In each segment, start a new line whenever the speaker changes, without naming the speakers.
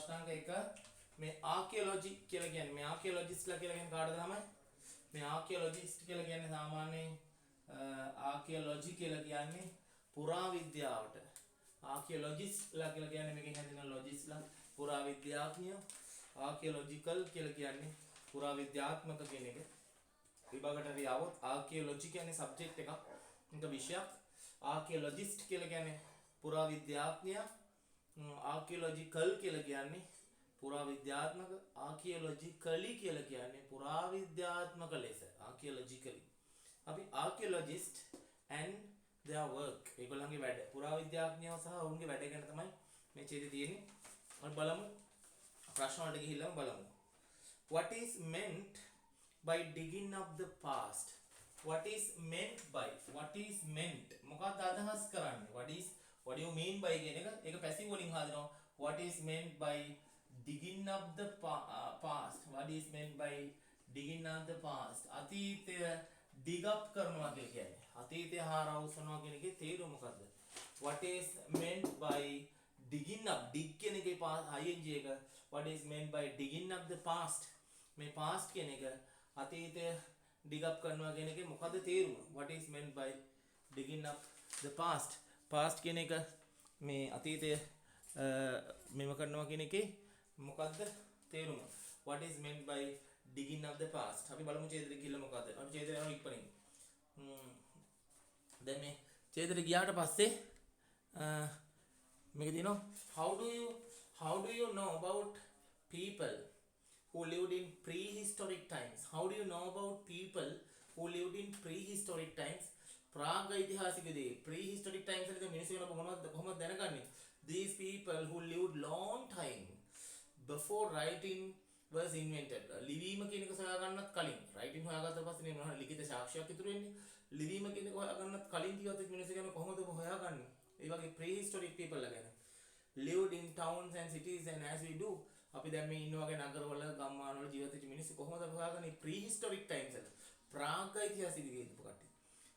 ප්‍රශ්නාංක 1 මේ ආකියොලොජි කියලා කියන්නේ මේ ආකියොලොජිස්ට්ලා කියලා කියන්නේ කාටද තමයි මේ ආකියොලොජිස්ට් කියලා කියන්නේ සාමාන්‍යයෙන් ආකියොලොජි කියලා කියන්නේ පුරාවිද්‍යාවට ආකියොලොජිස්ට්ලා කියලා කියන්නේ මේකෙන් හැදෙන ලොජිස්ට්ලා පුරාවිද්‍යාඥයෝ ආකියොලොජිකල් කියලා කියන්නේ පුරාවිද්‍යාත්මක කියන එක විභාගයට රියවොත් ආකියොලොජි කියන්නේ සබ්ජෙක්ට් එකක් එක විෂයක් ආකියොලොජිස්ට් කියලා කියන්නේ පුරාවිද්‍යාඥයා ආකියොලොජිකල් කියලා කියන්නේ පුරාවිද්‍යාත්මක ආකියොලොජිකලි කියලා කියන්නේ පුරාවිද්‍යාත්මක ලෙස ආකියොලොජිකලි අපි ආකියොලොජිස්ට් and their work ඒගොල්ලන්ගේ වැඩ පුරාවිද්‍යාඥයෝ සහ ඔවුන්ගේ වැඩ ගැන තමයි මේ ඡේදය තියෙන්නේ අපි බලමු ප්‍රශ්න වලට ගිහිල්ලාම බලමු what is meant by digging up the past what is meant මොකක්ද අදහස් කරන්නේ what do you mean by කියන එක ඒක පැසිව් වලින් හදනවා what is meant by digging up the past what is meant by digging up the past අතීතය dig up කරනවා කියන්නේ අතීතය හාරවුසනවා කියන එකේ තේරුම මොකද්ද what is meant by digging up dig කියන එකේ ing එක what is meant by digging up the past මේ past කියන එක අතීතය dig up කරනවා කියන එකේ මොකද්ද තේරුම what is meant by digging up the past කියන එක මේ අතීතය මෙව කරනවා කියන එකේ මොකද්ද තේරුම what is meant by digging up the past අපි බලමු ඡේදෙට ගිහිල්ලා මොකද්ද අපි ඡේදෙට යනවා ඉක්මනින් දැන් මේ ඡේදෙට ගියාට පස්සේ මේක දිනෝ how do you know about people who lived in prehistoric times how do you know about people who lived in prehistoric times ප්‍රාග් ඓතිහාසිකදී prehistoric times වලදී මිනිස්සු වෙන කොහොමද දැනගන්නේ these people who lived long time before writing was invented ලිවීම කියන එක සොයා ගන්නත් කලින් writing හොයාගත්ත පස්සේ නේ මොනවා ලිඛිත සාක්ෂියක් ඉතුරු වෙන්නේ ලිවීම කියන එක හොයා ගන්නත් කලින් කිව්වත් මිනිස්සු ගැන කොහොමද හොයාගන්නේ ඒ වගේ prehistoric people ලා ගැන lived in towns and cities and as we do අපි දැන් මේ ඉන්න වගේ නගරවල ගම්මානවල ජීවත් වෙච්ච මිනිස්සු කොහොමද හොයාගන්නේ prehistoric times වල ප්‍රාග් ඓතිහාසිකදී ඉඳපු කට්ටිය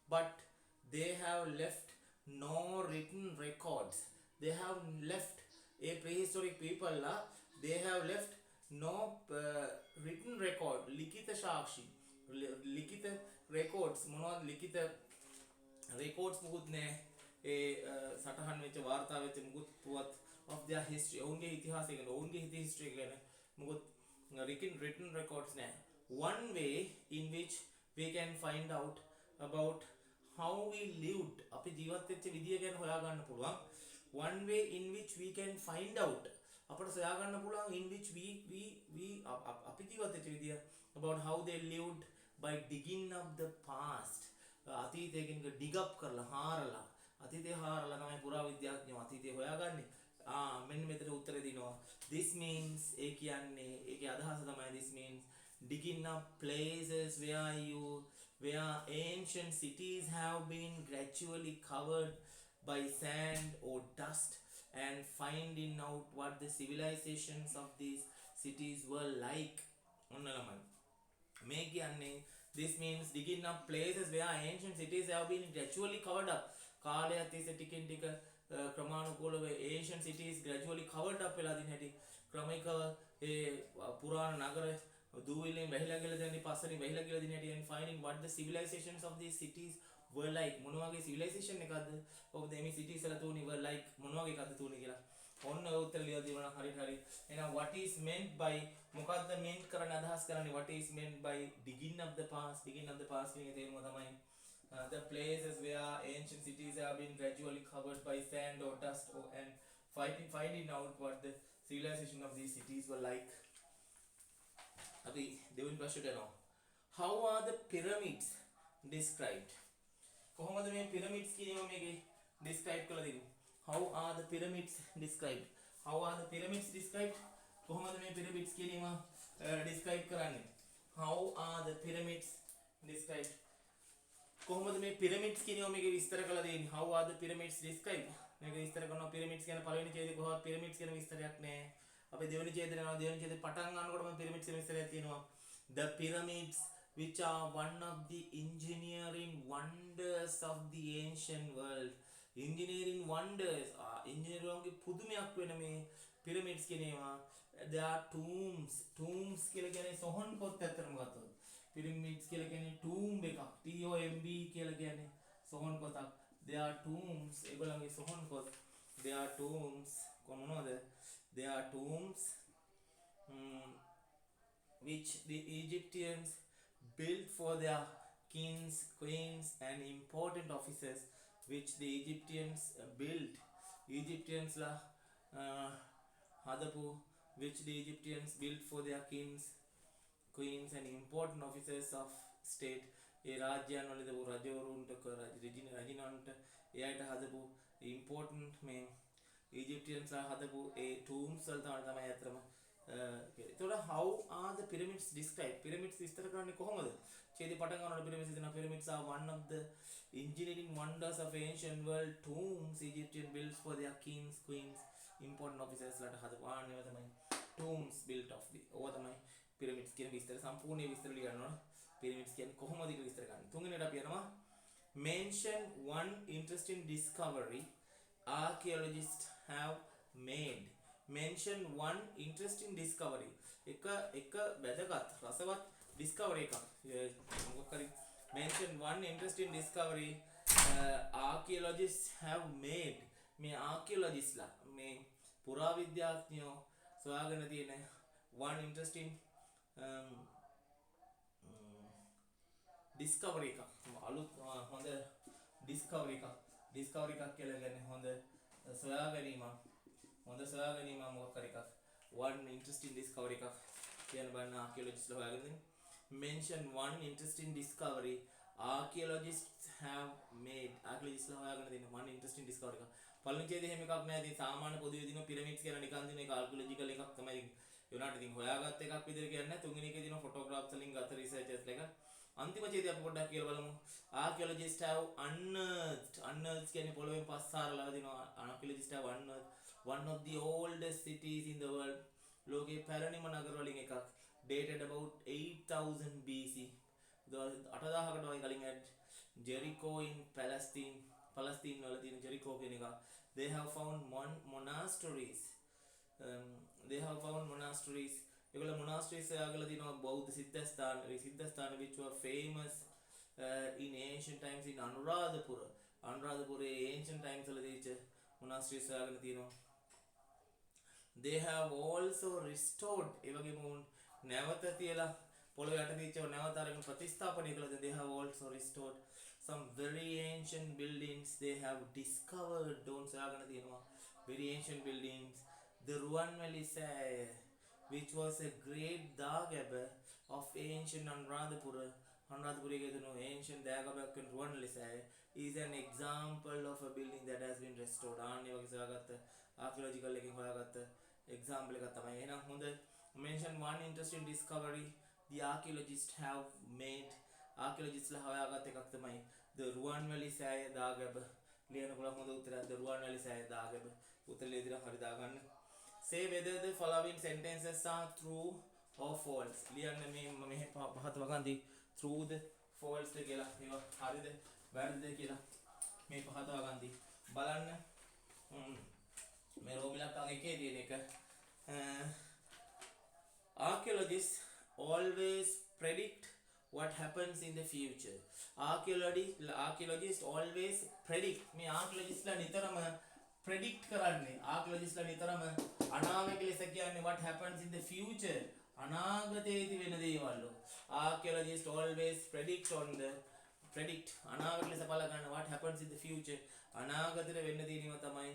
but they have left no written records they have left a prehistoric people la they have left no written record ලිඛිත සාක්ෂි ලිඛිත records මොනවද ලිඛිත records මුකුත් නෑ ඒ සටහන් වෙච්ච වාර්තා වෙච්ච මුකුත් පුවත් of their history ඔවුන්ගේ ඉතිහාසය ගැන ඔවුන්ගේ history ගැන මුකුත් written records නෑ one way in which we can find out about how we lived අපි ජීවත් වෙච්ච විදිය ගැන හොයා ගන්න පුළුවන් one way in which we can find out අපිට සොයා ගන්න පුළුවන් in which we අපි ජීවත් වෙච්ච විදිය about how they lived by digging up the past අතීතය කියන එක dig up කරලා හාරලා අතීතය හාරලා තමයි පුරාවිද්‍යාඥයෝ අතීතය හොයාගන්නේ මෙන්න මෙතන උත්තරේ දිනවා this means ඒ කියන්නේ ඒකේ අදහස තමයි this means digging up places where ancient cities have been gradually covered by sand or dust and finding out what the civilizations of these cities were like මේ කියන්නේ this means digging up places where ancient cities have been gradually covered up කාලය තිස්සේ ටිකෙන් ටික ක්‍රමානුකූලව ancient cities gradually covered up වෙලා දින හැටි ක්‍රමිකව ඒ පුරාණ නගර දූවිලින් වැහිලා ගිහලා දැන් පස්සෙන් වැහිලා ගිහලා දින හැටි and finding what the civilizations of these cities were like මොන වගේ civilization එකක්ද කොහොමද මේ cities වල තුනේ were like මොන වගේ එකක්ද තුනේ කියලා ඔන්න ඔය උත්තර ලියලා දෙනවා හරි එහෙනම් what is meant by මොකක්ද meant කරන්න අදහස් කරන්නේ what is meant by digging up the past කියන එකේ තේරුම තමයි the places where ancient cities have been gradually covered by sand or dust and finding out what the civilization of these cities were like අපි දෙවෙනි ප්‍රශ්නට යනවා how are the pyramids described කොහොමද මේ pyramids කියනවා මේකේ describe කරලා දෙන්නේ how are the pyramids described කොහොමද මේ pyramids කියනවා describe කරන්නේ how are the pyramids described කොහොමද මේ pyramids කියනවා මේකේ විස්තර කරලා දෙන්නේ how are the pyramids described මේක විස්තර කරනවා pyramids කියන පළවෙනි ඡේදේ කොහොමද pyramids කියන විස්තරයක් නැහැ අපි දෙවෙනි ඡේදේ යනවා දෙවෙනි ඡේදේ පටන් ගන්නකොටම pyramids කියන විස්තරයක් තියෙනවා the pyramids which are one of the engineering wonders of the ancient world engineering wonders engineering පුදුමයක් වෙන මේ pyramids කියනවා there are tombs කියලා කියන්නේ සොහන් පොත් ඇත්තටම ගත්තොත් pyramids කියලා කියන්නේ tomb එකක් TOMB කියලා කියන්නේ සොහන් පොතක් there are tombs ඒගොල්ලන්ගේ සොහන් පොත් there are tombs කොහොමද there are tombs which the Egyptians built for their kings, queens, and important officers, which the Egyptians built. Egyptians la hadapu, which the Egyptians built for their kings, queens, and important officers of state. ඒ රාජ්‍යයන් වල දපු රජවරුන්ට රජිනන්ට එයාට හදපු important මේ Egyptians ලා හදපු ඒ tombs වල තමයි අතරම එතකොට how are the pyramids described? Pyramids විස්තර කරන්නේ කොහොමද? ඡේදේ පටන් ගන්නකොට pyramids දෙනවා. Pyramids are one of the engineering wonders of ancient world. Tombs Egyptian built for their kings, queens, important officers ලාට හදපු ආන්නේ තමයි tombs built of the. ඕවා තමයි pyramids කියන විස්තර සම්පූර්ණ විස්තර ලියනවා. pyramids කියන්නේ කොහොමද කියලා විස්තර කරන්නේ. තුන්වෙනියට අපි යනවා mention one interesting discovery archaeologists have made. Mention one interesting discovery. එක වැදගත් රසවත් discovery එකක්. මොකක් හරි mention one interesting discovery archaeologists have made. මේ archaeologists ලා මේ පුරාවිද්‍යාඥයෝ සොයාගෙන තියෙන one interesting discovery එකක්. අලුත් හොඳ discovery එකක් කියලා කියන්නේ හොඳ සොයා ගැනීමක්. හොඳ සොයා ගැනීම මොකක් හරි එකක් one interesting discovery එකක් කියන බන්න archaeologists ලා හොයාගෙන mention one interesting discovery archaeologists have made. archaeologists ලා හොයාගෙන තියෙන one interesting discovery එකක් පළවෙනි ඡේදයේ එහෙම එකක් නෑ. ඉතින් සාමාන්‍ය පොදුවේ දින pyramids කියලා නිකන් දින එක archaeological එකක් තමයි යුනාට ඉතින් හොයාගත්ත එකක් විදිහට කියන්නේ. තුන්වෙනි එකේ දින photographs වලින් ගත researchers එක. අන්තිම ඡේදය අපි පොඩ්ඩක් කියලා බලමු. archaeologists have unearthed කියන්නේ පොළොවෙන් පස් සාරලා දිනවා. archaeologists have unearthed one of the oldest cities in the world. ලෝකේ පැරණිම නගර වලින් එකක්. dated about 8000 BC. 8000කට වගේ කලින් Jericho in Palestine වල තියෙන Jericho කියන එක. They have found monasteries. ඒගොල්ලෝ monasteries හොයාගලා තිනවා බෞද්ධ සිද්ධාස්ථාන which were famous in ancient times in Anuradhapura. අනුරාධපුරයේ ancient times වල දීච්ච monasteries හොයාගෙන තිනවා. They have also restored ඒ වගේම නැවත තියලා පොළොව යට දීච්ච නැවත අරගෙන ප්‍රතිස්ථාපනය කළා. They have also restored some very ancient buildings. They have discovered හොයාගෙන තිනවා very ancient buildings. The Ruwanveli Saya, which was a great dagaba of ancient Anuradhapura. Anuradhapura ancient dagaba in Ruwanveli Saya is an example of a building that has been restored. Archaeological example mention one interesting discovery the archaeologists have made. Archaeologists la hoyagatta එකක් තමයි the Ruwanveli Saya dagaba. ලියන පුළුවන් හොඳ උත්තරයක් the Ruwanveli Saya dagaba. උත්තර ලියලා හරි දාගන්න. Say whether the following sentences are true or false. ලියන්න මේ පහත වගන්ති true the false ද කියලා. මේවා හරිද වැරදිද කියලා මේ පහත වගන්ති බලන්න. මේ රෝමිලක් එකේ තියෙන එක archaeologists always predict what happens in the future. Archaeologists always predict. මේ archaeologists ලා නිතරම predict කරන්නේ. archaeologists ලා නිතරම අනාගත ලෙස කියන්නේ what happens in the future. අනාගතයේදී වෙන දේවල්. archaeologists always predict අනාගත ලෙස බල ගන්න what happens in the future. අනාගතේ වෙන්න තියෙනවා තමයි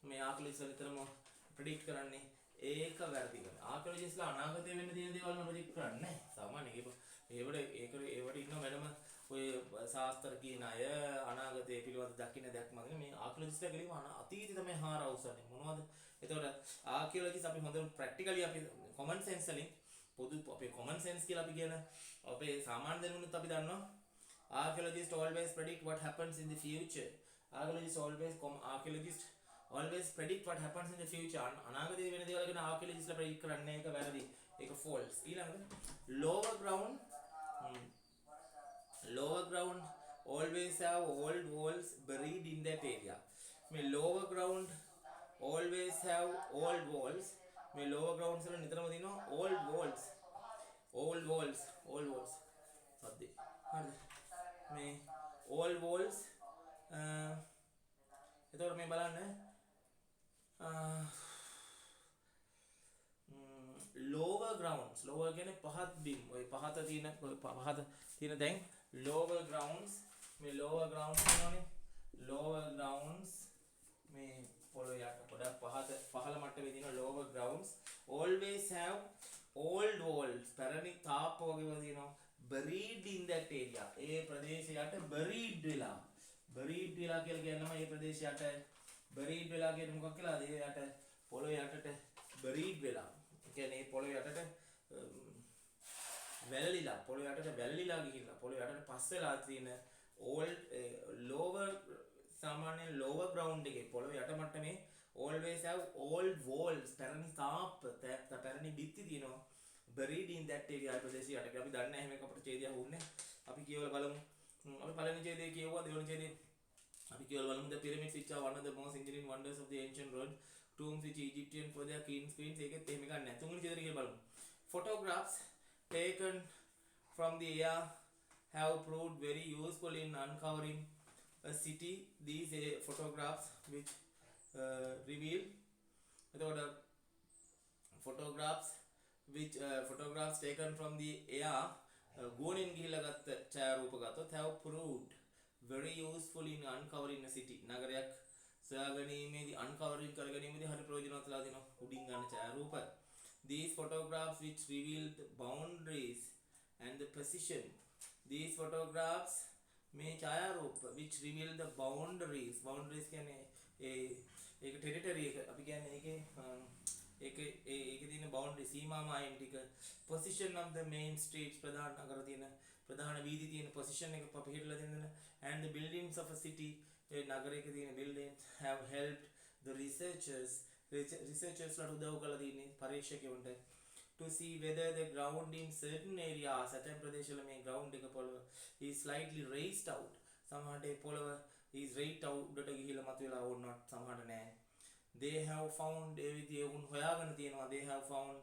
මේ archaeologists ලා නිතරම predict කරන්නේ. ඒක වැරදි කරනවා. archaeologists ලා අනාගතේ වෙන්න තියෙන දේවල් නම් predict කරන්නේ නැහැ. සාමාන්‍යයෙන් ඒවට ඉන්න වෙනම ඔය ශාස්ත්‍ර කියන අය අනාගතයේ පිළිබඳ දකින්න දැක්මගෙන මේ archaeologists ලා කියලිම අතීතය තමයි හාර අවසන්නේ මොනවද? එතකොට archaeologists අපි හොඳ practically අපි common sense වලින් පොදු අපේ common sense කියලා අපි කියන අපේ සාමාන්‍ය දැනුමත් අපි දන්නවා archaeologists always predict what happens in the future. archaeologists always predict what happens in the future. අනාගතයේ වෙන දේවල් ගැන archaeologists ලා predict කරන්නේ ඒක වැරදි. ඒක false. ඊළඟට lower ground always have old walls buried in that area. මේ lower ground always have old walls. මේ lower grounds වල නිතරම තියෙනවා old walls. Old walls. සද්දේ. හරිද? මේ old walls එතකොට මේ බලන්න lower grounds. lower කියන්නේ පහත් බිම්. ඔය පහත තියෙන දැන් lower grounds මේ lower grounds කියනෝනේ. lower grounds මේ පොළොව යට පොඩක් පහළ මට්ටමේ තියෙන lower grounds always have old walls. පැරණි තාප්ප වගේම තියෙනවා buried in that area. ඒ ප්‍රදේශයට buried වෙලා කියලා කියන්නම ඒ ප්‍රදේශයට buried වෙලා කියන්නේ මොකක් කියලාද? ඒ යට පොළොව යටට buried වෙලා. ඒ කියන්නේ පොළොව යටට වැල්ලිලා ගිහිල්ලා පොළොව යටට පස් වෙලා තියෙන old lower සාමාන්‍ය lower ground එකේ පොළොව යට මට්ටමේ always have old walls. පැරණි තාප්ප පැරණි බිත්ති තියෙනවා buried in that area. ප්‍රදේශයට අපි දන්නේ නැහැ මේක අපිට ඡේදය හුන්නේ. අපි කියවලා බලමු. අපි පළවෙනි ඡේදය කියවුවා. දෙවෙනි ඡේදය අපි කියවලා බලමු. The pyramids which are one of the most engineering wonders of the ancient world. Tombs which Egyptian for their queens. ඒකෙත් එහෙම ගන්න නැහැ. තුන්වෙනි ඡේදය කියලා බලමු. Photographs taken from the air have proved very useful in uncovering a city. These photographs which reveal the photographs taken from the air ගෝණෙන් ගිහිල්ලා ගත්ත ඡායාරූප ගත්තොත් have proved very useful in uncovering a city. නගරයක් සොයාගැනීමේදී uncovering කරගැනීමේදී හරි ප්‍රයෝජනවත් වෙලා දෙනවා උඩින් ගන්න ඡායාරූප. These photographs which reveal the boundaries and the position. These photographs මේ ඡායාරූප which reveal the boundaries කියන්නේ ඒක ටෙරිටරි එක අපි කියන්නේ ඒකේ තියෙන boundary සීමා මායිම් ටික position of the main streets ප්‍රධාන නගර තියෙන ප්‍රධාන වීදි තියෙන position එක පිළිහිලා දෙන්න and the buildings of a city නගරයක තියෙන buildings have helped the researchers ලා උදව් කරලා තියෙන්නේ පරීක්ෂකයන්ට to see whether the ground in certain areas certain ප්‍රදේශවල මේ ground එක පොළව is slightly raised out. සමහරට ඒ පොළව is raised out උඩට ගිහිල්ලා මතුවලා or not සමහරට නෑ. They have found ඒ උන් හොයාගෙන තියෙනවා. They have found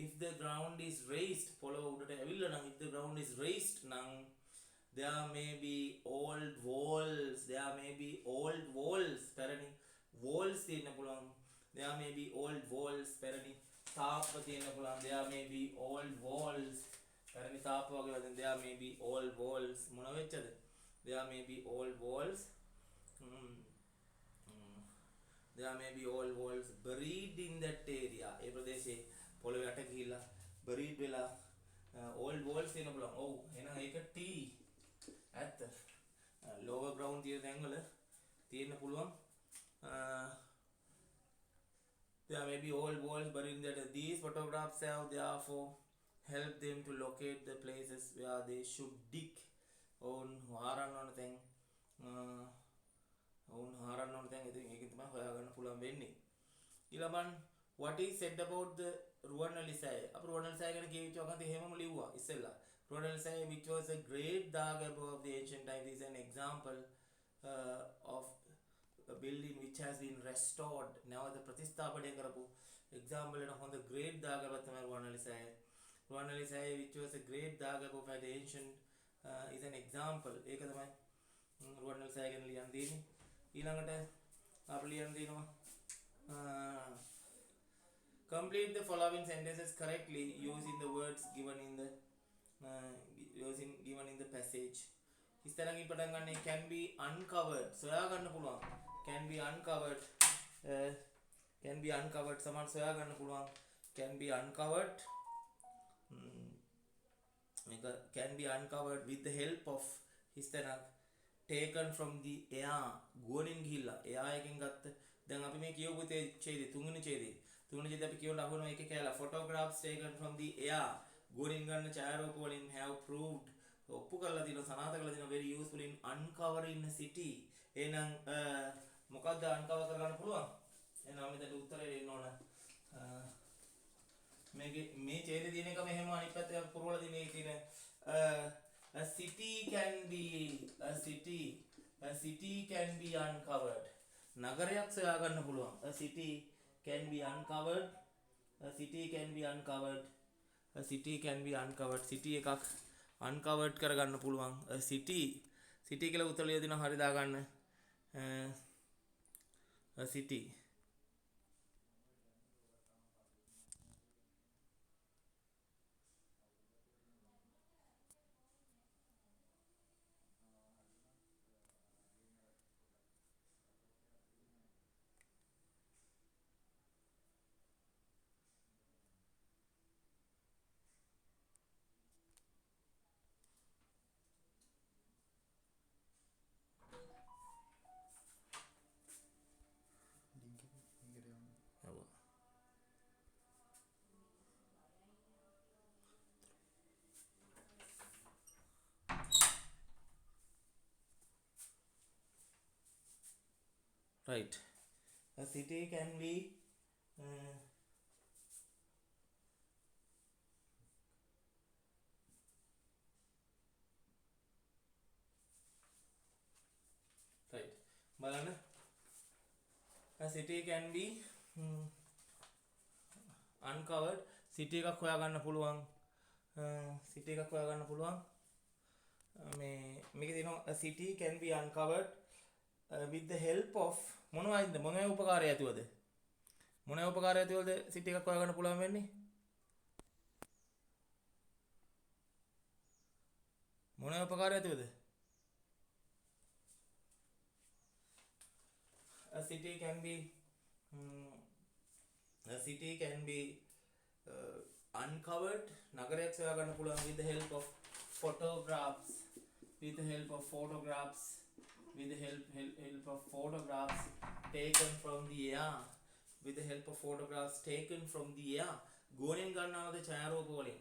if the ground is raised පොළව උඩට ඇවිල්ලා නම් if the ground is raised නම් there may be old walls පැරණි walls තියෙන්න පුළුවන්. There may be old walls පැරණි තාප්ප තියෙන්න පුළුවන්. There may be old walls පැරණි තාප්ප වගේ වදින there may be old walls මොන වෙච්චද? There may be old walls there may be old walls buried in that area. ඒ ප්‍රදේශයේ පොළොව යට ගිහිල්ලා buried වෙලා old walls තියෙන්න පුළුවන්. ඔව් එහෙනම් ඒක T ඇත්ත. lower ground තියෙන තැන්වල තියෙන්න පුළුවන්. There may be old walls buried in that. These photographs have therefore helped them to locate the places where they should dig. ඔවුන් හොයාගන්න ඕන තැන් ඉතින් ඒකෙන් තමයි හොයාගන්න පුළුවන් වෙන්නේ. ඊළඟ what is said about the Ruwanwelisaya. අපි රුවන්වැලිසෑය ගැන කියවිච්ච වගන්ත එහෙමම ලිව්වා ඉස්සෙල්ලා. Ruwanwelisaya which was a great Dagabo of the ancient times is an example of a building which has been restored. නැවත ප්‍රතිස්ථාපනය කරපු example එක හොඳ great Dagabo තමයි Ruwanwelisaya. Ruwanwelisaya which was a great Dagabo of the ancient is an example. ඒක තමයි රුවන්වැලිසෑය ගැන ලියන්න දෙන්නේ. ඊළඟට අපි ලියන්න දෙනවා complete the following sentences correctly using the words given in the passage. ඉස්තරංගින් පටන් ගන්න can be uncovered සොයා ගන්න පුළුවන්. can be uncovered සමාන සොයා ගන්න පුළුවන්. can be uncovered මේක can be uncovered with the help of ඉස්තරංග taken from the air ගෝණෙන් ගිහිල්ලා air එකෙන් ගත්ත. දැන් අපි මේ කියවපු ඡේදය තුන්වෙනි ඡේදය අපි කියවලා අහනවා ඒකේ කියලා photographs taken from the air ගෝණෙන් ගන්න ඡායාරූප වලින් have proved ඔප්පු කරලා දිනවා සනාථ කරලා දිනවා very useful in uncovering a city. එහෙනම් මොකක්ද uncover කරගන්න පුළුවන්? එහෙනම් මෙතන උත්තරේ දෙන්න ඕන. මේ ඡේදය දින එක මෙහෙම අනිත් පැත්තේ පුරවලා දින එකේ තියෙන a city can be uncovered. නගරයක් සොයා ගන්න පුළුවන්. A city can be uncovered. A city can be uncovered. A city can be uncovered. City එකක් uncovered කරගන්න පුළුවන්. A city කියලා උත්තර ලියලා දෙනවා හරි දාගන්න. A city. Right. A city can be right. බලන්න. A city can be uncovered. City එකක් හොයාගන්න පුළුවන්. City එකක් හොයාගන්න පුළුවන්. මේකේ තියෙනවා a city can be uncovered with the help of මොනවද උපකාරය ඇතුවද? මොන උපකාරය ඇතුවද city එකක් හොයාගන්න පුළුවන් වෙන්නේ? මොන උපකාරය ඇතුවද? A city can be uncovered. නගරයක් සොයාගන්න පුළුවන් with the help of photographs. With the help of photographs taken from the air. With the help of photographs taken from the air. ගෝණයෙන් ගන්නවද ඡායාරූප වලින්?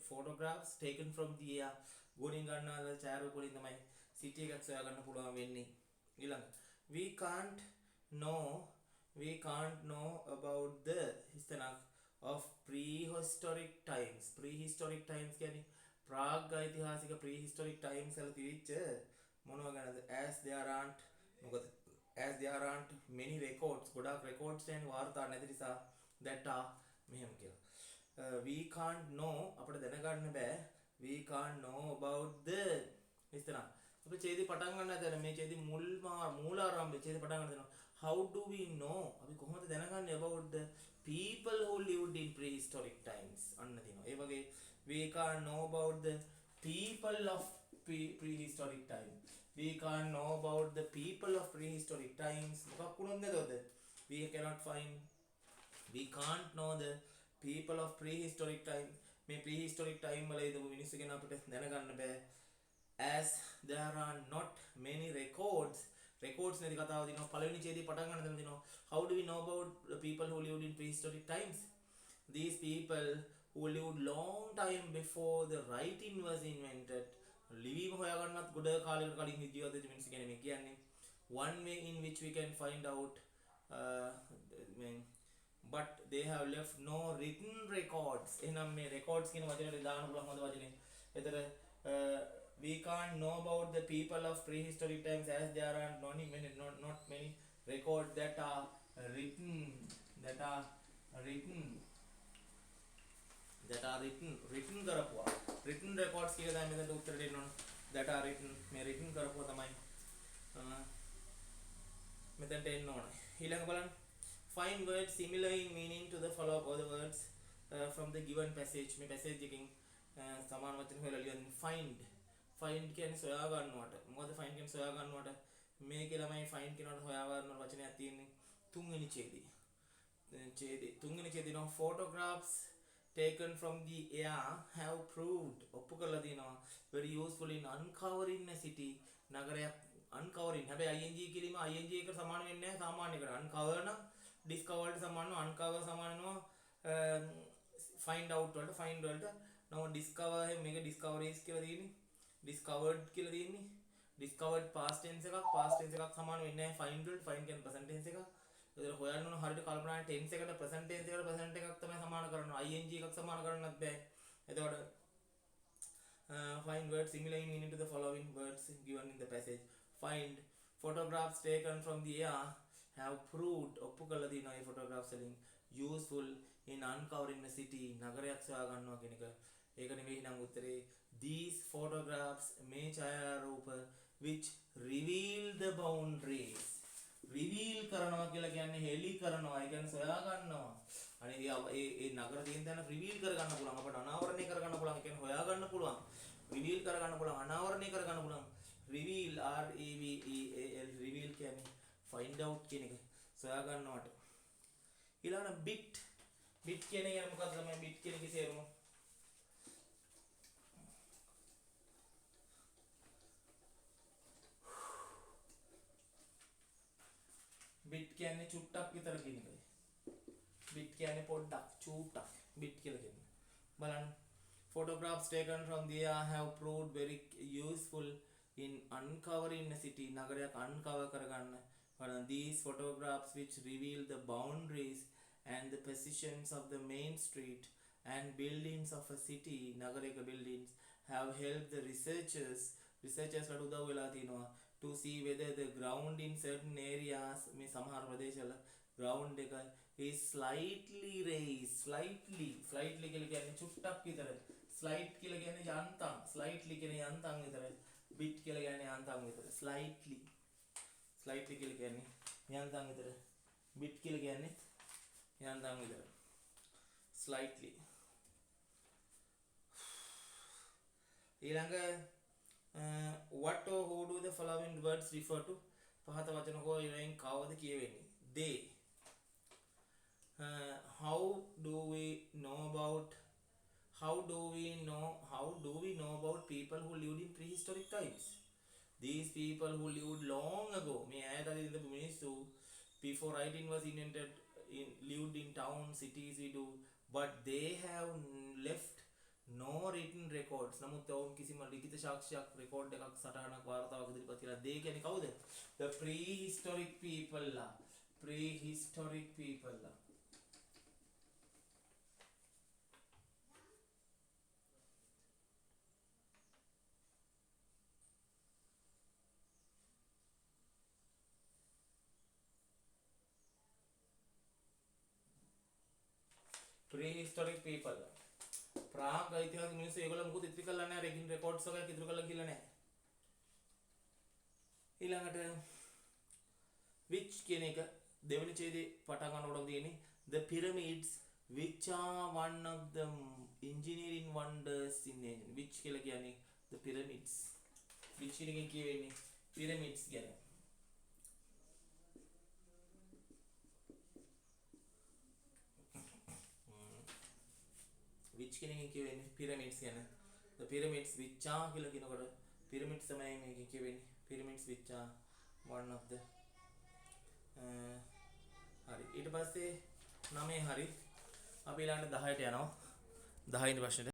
Photographs taken from the air. ගෝණයෙන් ගන්නවද ඡායාරූප වලින් තමයි city එකක් සොයාගන්න පුළුවන් වෙන්නේ. ඊළඟ we can't know about the history of prehistoric times. Prehistoric times කියන්නේ ප්‍රාග් ඓතිහාසික prehistoric times වල තිබිච්ච මොනවා ගැනද? as there aren't many records. ගොඩාක් records and වාර්තා නැති නිසා that are මෙහෙම කියලා. We can't know අපිට දැනගන්න බෑ. We can't know about the හිතනවා. අපි ඡේදي පටන් ගන්න හදන මේ ඡේදي මූලාරම්භය ඡේදي පටන් ගන්න දෙනවා. How do we know? අපි කොහොමද දැනගන්නේ about the people who lived in prehistoric times? අන්න තියෙනවා. ඒ වගේ we can't know about the people of prehistoric times. We can't know about the people of prehistoric times. මොකක් වුණොත් නේද? We can't know the people of prehistoric time. මේ prehistoric time වල ඉඳපු මිනිස්සු ගැන අපිට දැනගන්න බෑ. As there are not many records නැති කතාව දිනවා. පළවෙනි ඡේදයේ පටන් ගන්න දෙන දිනවා. How do we know about the people who lived in prehistoric times? These people who lived long time before the writing was invented. ලිවීම හොයාගන්නත් ගොඩ කාලයකට කලින් ජීවත් වෙච්ච මිනිස්සු ගැන මේ කියන්නේ. One way in which we can find out but they have left no written records. එහෙනම් මේ records කියන වචනේ දාන්න පුළුවන් හොඳ වචනේ. එතන we can't know about the people of prehistoric times as there are not many records that are written කරපුවා. written records කියලා තමයි මෙතන උත්තර දෙන්න ඕන. that are written මේ written කරපුවා තමයි මෙතනට එන්න ඕන. ඊළඟ බලන්න. Find words similar in meaning to the following other words from the given passage. මේ passage එකකින් සමාන වචන හොයලා ලියන්න. find කියන්නේ සොයා ගන්නවට. මොකද find කියන්නේ සොයා ගන්නවට. මේකේ ළමයි find කියනකොට හොයා ගන්න වචනයක් තියෙන්නේ තුන්වෙනි ඡේදයේ. තුන්වෙනි ඡේදේ නෝ photographs taken from the air have proved ඔප්පු කරලා දිනවා very useful in uncovering a city. නගරයක් uncovering. හැබැයි ing කිරීම ing එකට සමාන වෙන්නේ නැහැ සාමාන්‍යකට. uncover නම් discover වලට සමාන වෙනවා. uncover සමාන වෙනවා find out වලට. find වලට now discover මේක discoveries කියලා තියෙන්නේ. discovered කියලා තියෙන්නේ. discovered past tense එකක් සමාන වෙන්නේ නැහැ find වලට. find කියන්නේ present tense එකක්. ඒක හොයන්න ඕන හරියට කල්පනා tense එකට present tense එකට present එකක් තමයි සමාන කරන්න. ing එකක් සමාන කරන්නත් බෑ. එතකොට find words similar in meaning to the following words given in the passage. Find photographs taken from the air have proved ඔප්පු කළා තියෙනවා මේ photographs වලින් useful in uncovering the city නගරයක් සොයා ගන්නවා කියන එක. ඒක නෙවෙයි නම් උත්තරේ. These photographs මේ ඡායාරූප which reveal the boundaries. reveal කරනවා කියලා කියන්නේ හෙලි කරනවා. ඒ කියන්නේ සොයා ගන්නවා. අනේ ඒ නගර තියෙන තැන reveal කර ගන්න පුළුවන්. අපට අනාවරණය කර ගන්න පුළුවන්. ඒ කියන්නේ හොයා ගන්න පුළුවන්. reveal කර ගන්න පුළුවන්. අනාවරණය කර ගන්න පුළුවන්. reveal R E V E A L reveal කියන්නේ find out කියන එක. සොයා ගන්නවට. ඊළඟට bit කියන එක මොකක්ද තමයි bit කියන එකේ තේරුම? bit කියන්නේ චුට්ටක් විතර කියන එකයි. bit කියන්නේ පොඩ්ඩක් චුට්ටක් bit කියලා කියන්නේ. බලන්න photographs taken from there have proved very useful in uncovering a city නගරයක් uncover කරගන්න. බලන්න these photographs which reveal the boundaries and the positions of the main street and buildings of a city නගරයක buildings have helped the researchers ලාට උදව් වෙලා තිනවා to see whether the ground in certain areas මේ සමහර ප්‍රදේශවල ground එක is slightly raised slightly කියලා කියන්නේ චුට්ටක් විතර slight කියලා කියන්නේ යන්තම් slightly කියන්නේ යන්තම් විතර bit කියලා කියන්නේ යන්තම් විතර slightly කියලා කියන්නේ යන්තම් විතර bit කියලා කියන්නේ යන්තම් විතර slightly ඊළඟ what or who do the following words refer to පහත වචන හෝ ඉවෙන් කවද කියවෙන්නේ they how do we know about people who lived in prehistoric times these people who lived long ago මේ ඈත අතීත මිනිස්සු before writing was invented lived in towns cities we do but they have left no written records නමුත් ඔවුන් කිසිම ලිඛිත සාක්ෂියක් record එකක් සටහනක් වාර්තාවක් ඉදිරිපත් කියලා they කියන්නේ කවුද the prehistoric people ලා prehistoric people ලා prehistoric people ප්‍රාග් ඓතිහාසික මිනිස්සු ඒගොල්ලෝ මොකද ඉතිරි කරලා නැහැ රෙකින් රෙකෝඩ්ස් එකක් ඉතුරු කරලා කියලා නැහැ ඊළඟට which කියන එක දෙවෙනි ඡේදේ පටන් ගන්නකොට තියෙන්නේ the pyramids which are one of the engineering wonders in ancient which කියලා කියන්නේ the pyramids which එකෙන් කියවෙන්නේ pyramids ගැන which කෙනෙක්ගෙන් කියවෙන්නේ pyramids ගැන the pyramids which are කියලා කියනකොට pyramids තමයි මේකෙන් කියවෙන්නේ pyramids which are one of the හරි ඊට පස්සේ 9 හරි අපි ඊළඟට 10ට යනවා 10 වෙනි ප්‍රශ්නෙට